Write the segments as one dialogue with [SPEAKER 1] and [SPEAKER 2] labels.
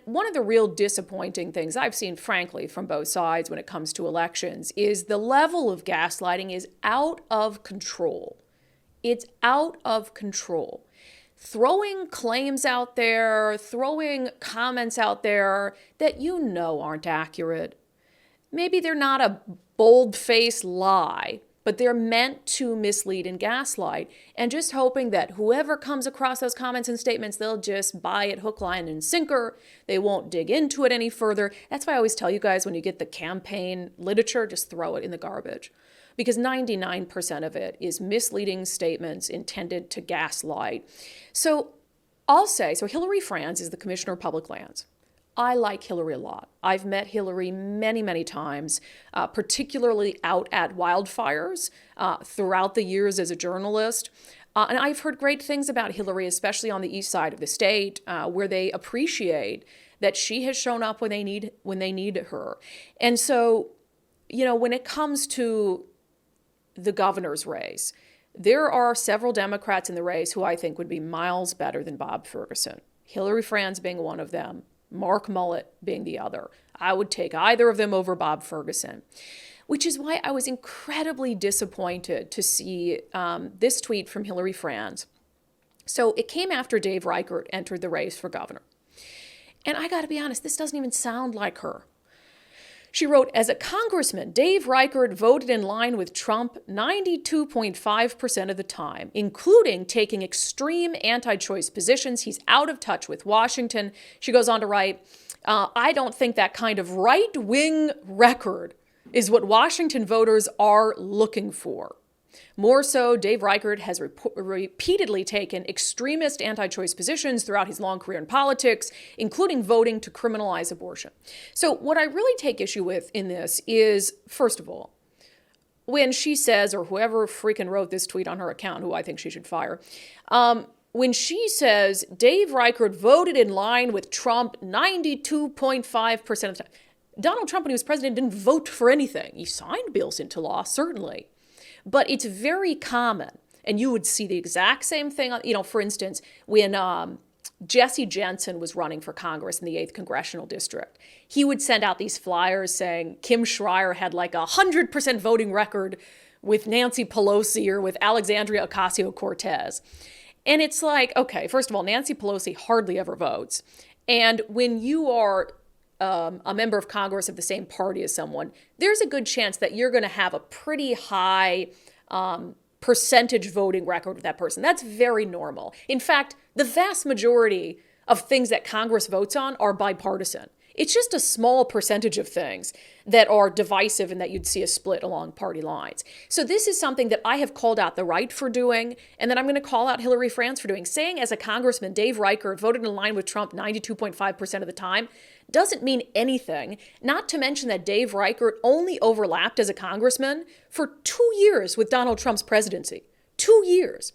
[SPEAKER 1] one of the real disappointing things I've seen, frankly, from both sides when it comes to elections is the level of gaslighting is out of control. It's out of control. Throwing claims out there, throwing comments out there that you know aren't accurate. Maybe they're not a bold-faced lie, but they're meant to mislead and gaslight, and just hoping that whoever comes across those comments and statements, they'll just buy it hook, line, and sinker. They won't dig into it any further. That's why I always tell you guys, when you get the campaign literature, just throw it in the garbage, because 99% of it is misleading statements intended to gaslight. So I'll say, so Hillary Franz is the Commissioner of Public Lands. I like Hillary a lot. I've met Hillary many, many times, particularly out at wildfires throughout the years as a journalist. And I've heard great things about Hillary, especially on the east side of the state, where they appreciate that she has shown up when they need her. And so, when it comes to the governor's race, there are several Democrats in the race who I think would be miles better than Bob Ferguson. Hillary Franz being one of them. Mark Mullet being the other. I would take either of them over Bob Ferguson, which is why I was incredibly disappointed to see this tweet from Hillary Franz. So it came after Dave Reichert entered the race for governor. And I got to be honest, this doesn't even sound like her. She wrote, as a congressman, Dave Reichert voted in line with Trump 92.5% of the time, including taking extreme anti-choice positions. He's out of touch with Washington. She goes on to write, I don't think that kind of right-wing record is what Washington voters are looking for. More so, Dave Reichert has repeatedly taken extremist anti-choice positions throughout his long career in politics, including voting to criminalize abortion. So what I really take issue with in this is, first of all, when she says, or whoever freaking wrote this tweet on her account, who I think she should fire, when she says Dave Reichert voted in line with Trump 92.5% of the time. Donald Trump, when he was president, didn't vote for anything. He signed bills into law, certainly. But it's very common, and you would see the exact same thing, for instance, when Jesse Jensen was running for Congress in the 8th Congressional District. He would send out these flyers saying Kim Schreier had like 100% voting record with Nancy Pelosi or with Alexandria Ocasio-Cortez. And it's like, okay, first of all, Nancy Pelosi hardly ever votes. And when you are a member of Congress of the same party as someone, there's a good chance that you're going to have a pretty high percentage voting record with that person. That's very normal. In fact, the vast majority of things that Congress votes on are bipartisan. It's just a small percentage of things that are divisive and that you'd see a split along party lines. So this is something that I have called out the right for doing, and that I'm going to call out Hillary Franz for doing. Saying as a congressman, Dave Reichert voted in line with Trump 92.5% of the time doesn't mean anything, not to mention that Dave Reichert only overlapped as a congressman for 2 years with Donald Trump's presidency. 2 years.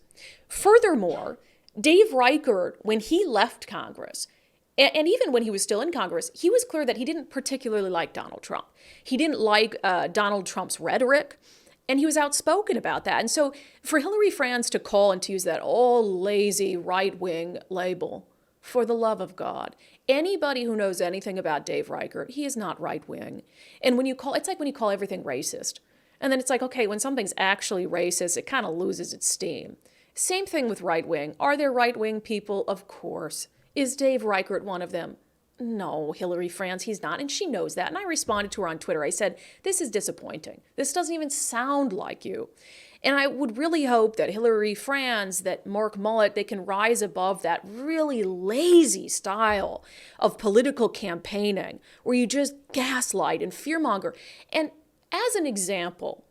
[SPEAKER 1] Furthermore, Dave Reichert, when he left Congress, and even when he was still in Congress, he was clear that he didn't particularly like Donald Trump. He didn't like Donald Trump's rhetoric, and he was outspoken about that. And so for Hillary Franz to call and to use that lazy right-wing label, for the love of God, anybody who knows anything about Dave Reichert, he is not right-wing. And when you call, it's like when you call everything racist. And then it's like, okay, when something's actually racist, it kind of loses its steam. Same thing with right-wing. Are there right-wing people? Of course. Is Dave Reichert one of them? No, Hillary Franz, he's not. And she knows that. And I responded to her on Twitter. I said, this is disappointing. This doesn't even sound like you. And I would really hope that Hillary Franz, that Mark Mullet, they can rise above that really lazy style of political campaigning where you just gaslight and fearmonger. And as an example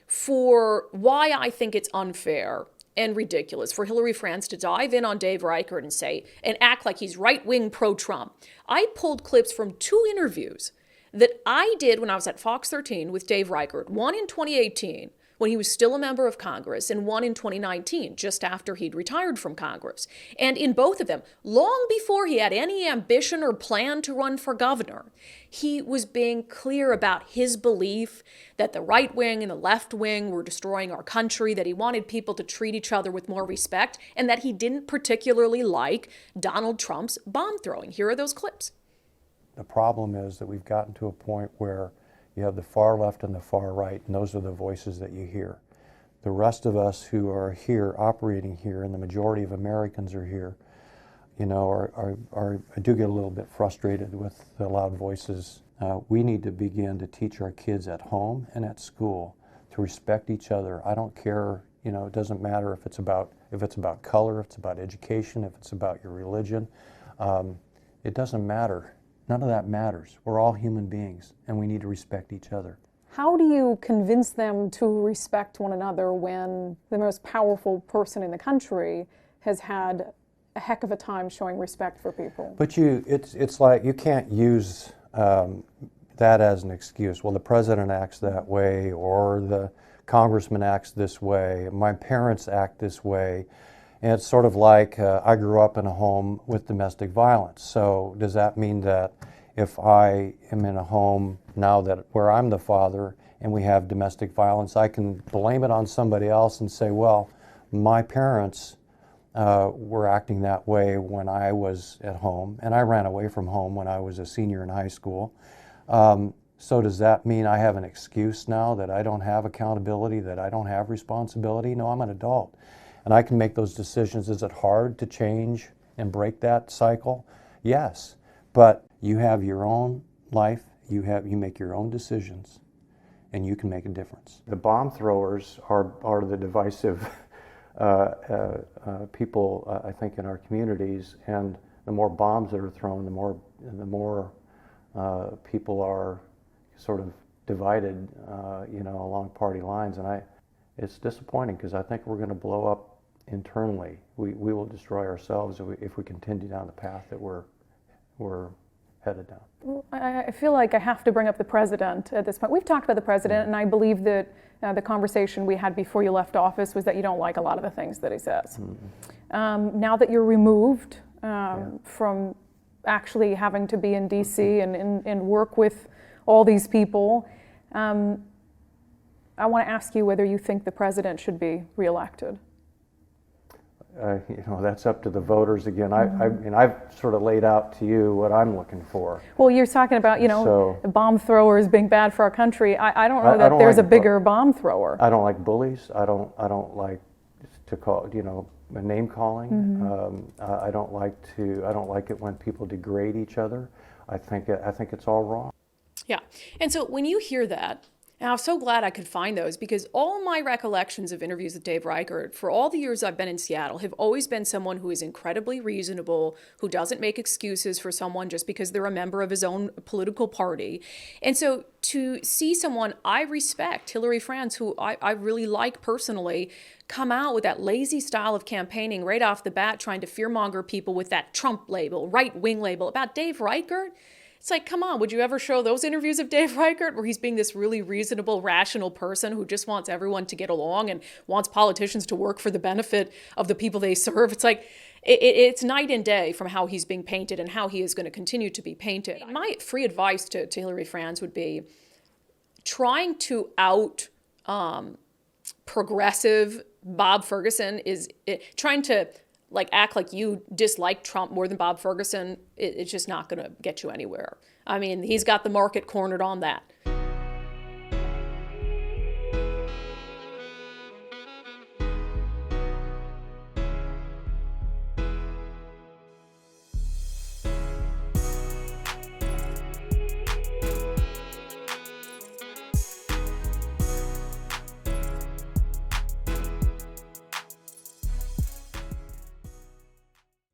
[SPEAKER 1] for why I think it's unfair and ridiculous for Hillary Franz to dive in on Dave Reichert and act like he's right-wing pro-Trump, I pulled clips from 2 interviews that I did when I was at Fox 13 with Dave Reichert, one in 2018, when he was still a member of Congress, and one in 2019, just after he'd retired from Congress. And in both of them, long before he had any ambition or plan to run for governor, he was being clear about his belief that the right wing and the left wing were destroying our country, that he wanted people to treat each other with more respect, and that he didn't particularly like Donald Trump's bomb throwing. Here are those clips.
[SPEAKER 2] The problem is that we've gotten to a point where you have the far left and the far right, and those are the voices that you hear. The rest of us who are here, operating here, and the majority of Americans are here, you know, I do get a little bit frustrated with the loud voices. We need to begin to teach our kids at home and at school to respect each other. I don't care, you know, it doesn't matter if it's about color, if it's about education, if it's about your religion. It doesn't matter. None of that matters. We're all human beings, and we need to respect each other.
[SPEAKER 3] How do you convince them to respect one another when the most powerful person in the country has had a heck of a time showing respect for people?
[SPEAKER 2] But it's like you can't use that as an excuse. Well, the president acts that way, or the congressman acts this way, my parents act this way. And it's sort of like I grew up in a home with domestic violence. So does that mean that if I am in a home now that where I'm the father and we have domestic violence, I can blame it on somebody else and say, well, my parents were acting that way when I was at home, and I ran away from home when I was a senior in high school. So does that mean I have an excuse now that I don't have accountability, that I don't have responsibility? No, I'm an adult, and I can make those decisions. Is it hard to change and break that cycle? Yes, but you have your own life, you make your own decisions, and you can make a difference. The bomb throwers are the divisive people, I think, in our communities, and the more bombs that are thrown, the more people are sort of divided, you know, along party lines, and it's disappointing because I think we're going to blow up internally. We will destroy ourselves if we continue down the path that we're headed down.
[SPEAKER 3] Well, I feel like I have to bring up the president at this point. We've talked about the president, and I believe that the conversation we had before you left office was that you don't like a lot of the things that he says. Now that you're removed from actually having to be in D.C. and work with all these people, I want to ask you whether you think the president should be reelected.
[SPEAKER 2] You know, that's up to the voters again. I've sort of laid out to you what I'm looking for.
[SPEAKER 3] Well, you're talking about, you know, bomb throwers being bad for our country. I don't know that there's a bigger bomb thrower.
[SPEAKER 2] I don't like bullies. I don't like to call, you know, name calling. I don't like it when people degrade each other. I think it's all wrong.
[SPEAKER 1] Yeah, and so when you hear that, and I'm so glad I could find those, because all my recollections of interviews with Dave Reichert for all the years I've been in Seattle have always been someone who is incredibly reasonable, who doesn't make excuses for someone just because they're a member of his own political party. And so to see someone I respect, Hillary Franz, who I really like personally, come out with that lazy style of campaigning right off the bat, trying to fearmonger people with that Trump label, right-wing label about Dave Reichert. It's like, come on, would you ever show those interviews of Dave Reichert where he's being this really reasonable, rational person who just wants everyone to get along and wants politicians to work for the benefit of the people they serve? It's like, it's night and day from how he's being painted and how he is going to continue to be painted. My free advice to Hillary Franz would be trying to out progressive Bob Ferguson trying to act like you dislike Trump more than Bob Ferguson. It's just not going to get you anywhere. I mean, he's got the market cornered on that.